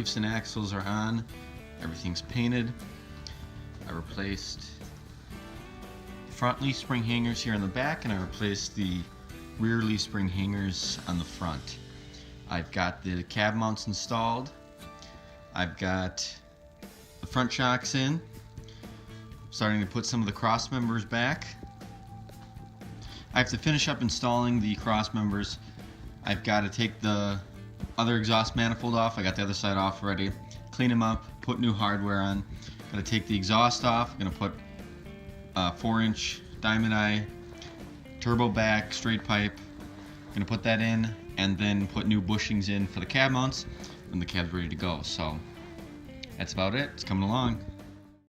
leaves and axles are on. Everything's painted. I replaced front leaf spring hangers here in the back, and I replaced the rear leaf spring hangers on the front. I've got the cab mounts installed. I've got the front shocks in. Starting to put some of the cross members back. I have to finish up installing the cross members. I've got to take the other exhaust manifold off. I got the other side off already. Clean them up, put new hardware on. Got to take the exhaust off. I'm going to put 4-inch diamond eye, turbo back, straight pipe. Going to put that in and then put new bushings in for the cab mounts when the cab's ready to go. So that's about it. It's coming along.